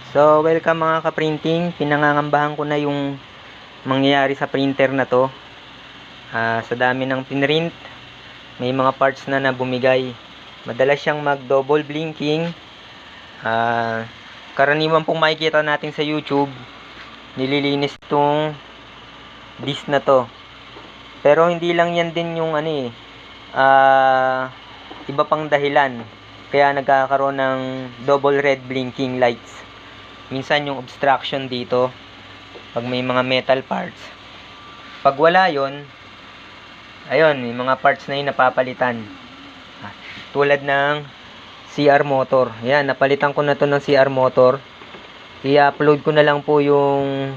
So, welcome mga ka-printing. Pinangangambahan ko na yung mangyayari sa printer na to. Sa dami ng pinrint, may mga parts na bumigay. Madalas siyang mag-double blinking. Karaniwan pong makikita natin sa YouTube, nililinis itong disc na to. Pero hindi lang yan din yung iba pang dahilan kaya nagkakaroon ng double red blinking lights. Minsan yung obstruction dito pag may mga metal parts. Pag wala yon, ayun, may mga parts na yung napapalitan. Tulad ng CR motor. Yan, napalitan ko na to ng CR motor. I-upload ko na lang po yung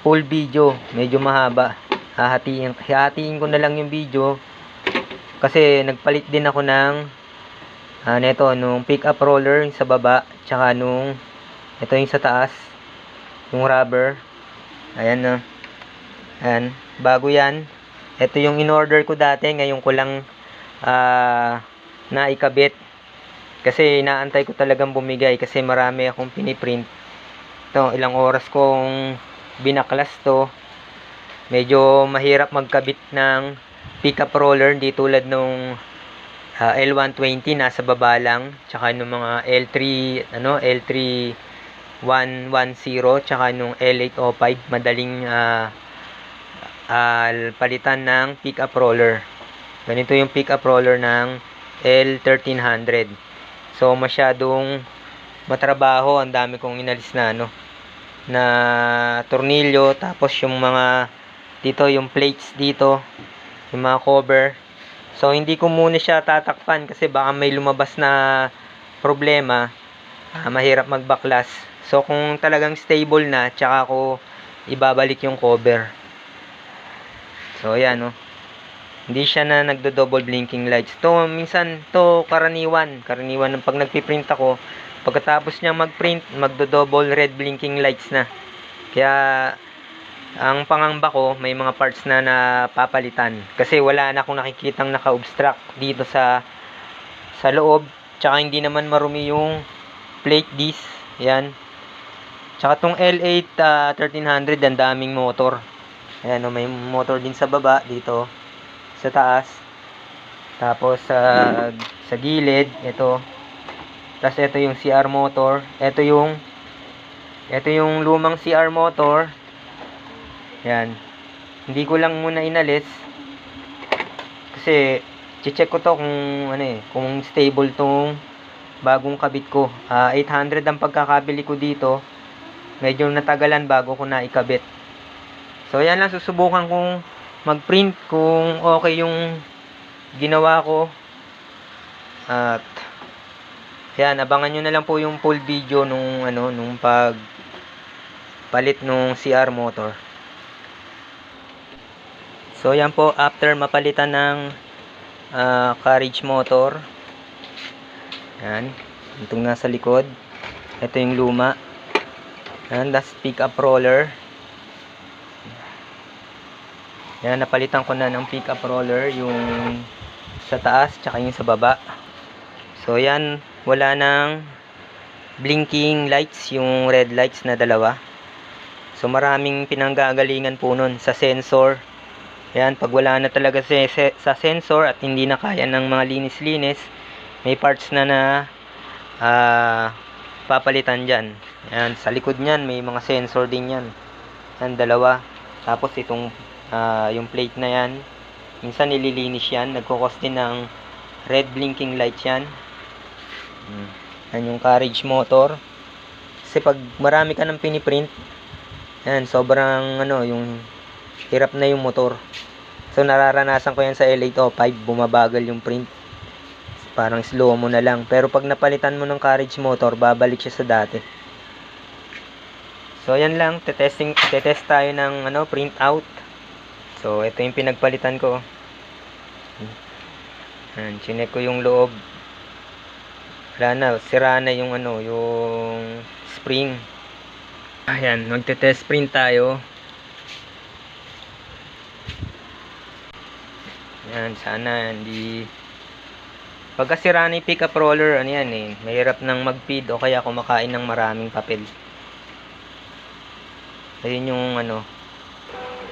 full video. Medyo mahaba. Hahatiin ko na lang yung video kasi nagpalit din ako ng nung pick up roller sa baba, tsaka nung ito yung sa taas, yung rubber. Ayan na. Ayan, bago yan. Ito yung in-order ko dati, ngayon ko lang naikabit. Kasi inaantay ko talagang bumigay kasi marami akong piniprint. Ito, ilang oras kong binaklas to. Medyo mahirap magkabit ng pick-up roller, hindi tulad nung L120 nasa baba lang, tsaka nung mga L3110, tsaka nung L805 madaling palitan ng pick-up roller. Ganito yung pick-up roller ng L1300. So masyadong matrabaho, ang dami kong inalis na tornilyo, tapos yung mga dito, yung plates dito, yung mga cover. So hindi ko muna siya tatakpan kasi baka may lumabas na problema, mahirap magbaklas. So kung talagang stable na, tsaka ko ibabalik yung cover. So ayan, hindi siya na nagdo-double blinking lights. To minsan to karaniwan ng pag nagpi-print ako, pagkatapos niya mag-print, magdo-double red blinking lights na. Kaya ang pangamba ko, may mga parts na napapalitan kasi wala na akong nakikitang naka-obstruct dito sa loob, tsaka hindi naman marumi yung plate disc. Yan, tsaka tong L8 1300, ang daming motor. Ayan, may motor din sa baba dito, sa taas, tapos sa gilid ito. Tapos ito yung CR motor, ito yung lumang CR motor. Yan, hindi ko lang muna inalis kasi check ko to kung stable tong bagong kabit ko. 800 ang pagkakabili ko dito. Medyo natagalan bago ko na ikabit. So yan lang, susubukan kong mag-print kung okay yung ginawa ko. At yan, abangan nyo na lang po yung full video nung pagpalit nung CR motor. So yan po, after mapalitan ng carriage motor. Yan, itong nasa likod. Ito yung luma. Yan, that's pick up roller. Yan, napalitan ko na ng pick up roller, yung sa taas tsaka yung sa baba. So yan, wala nang blinking lights, yung red lights na dalawa. So maraming pinanggagalingan po nun sa sensor. Yan, pag wala na talaga sa sensor at hindi na kaya ng mga linis-linis, may parts na papalitan dyan. Yan, sa likod nyan may mga sensor din yan. Yan, dalawa. Tapos itong yung plate na yan, minsan nililinis yan, nagkukos din ng red blinking lights yan. Yan yung carriage motor. Kasi pag marami ka ng piniprint, yan, sobrang yung hirap na yung motor. So nararanasan ko yan sa L805, bumabagal yung print, parang slow mo na lang. Pero pag napalitan mo ng carriage motor, babalik siya sa dati. So yan lang, tetest tayo ng print out. So ito yung pinagpalitan ko. Yan, chinek ko yung loob. Wala na, sira na yung yung spring. Ayan, magte-test print tayo. Yan, sana hindi Pagka sira na yung pick-up roller, ano yan eh, mahirap nang mag-feed o kaya kumakain ng maraming papel. Ayun yung ano,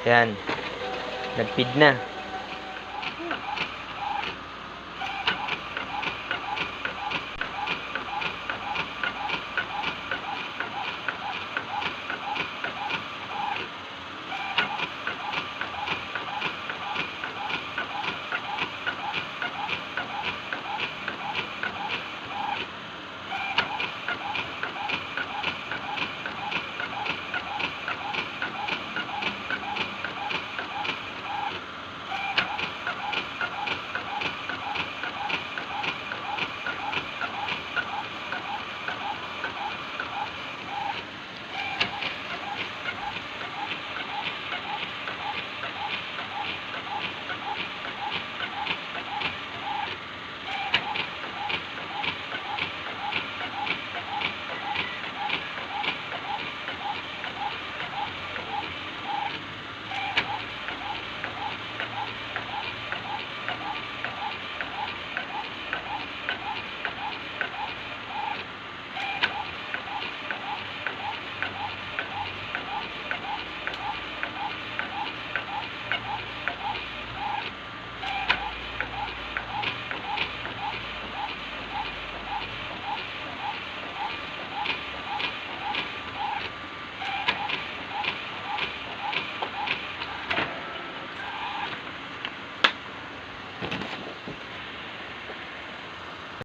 ayan, nag-feed na.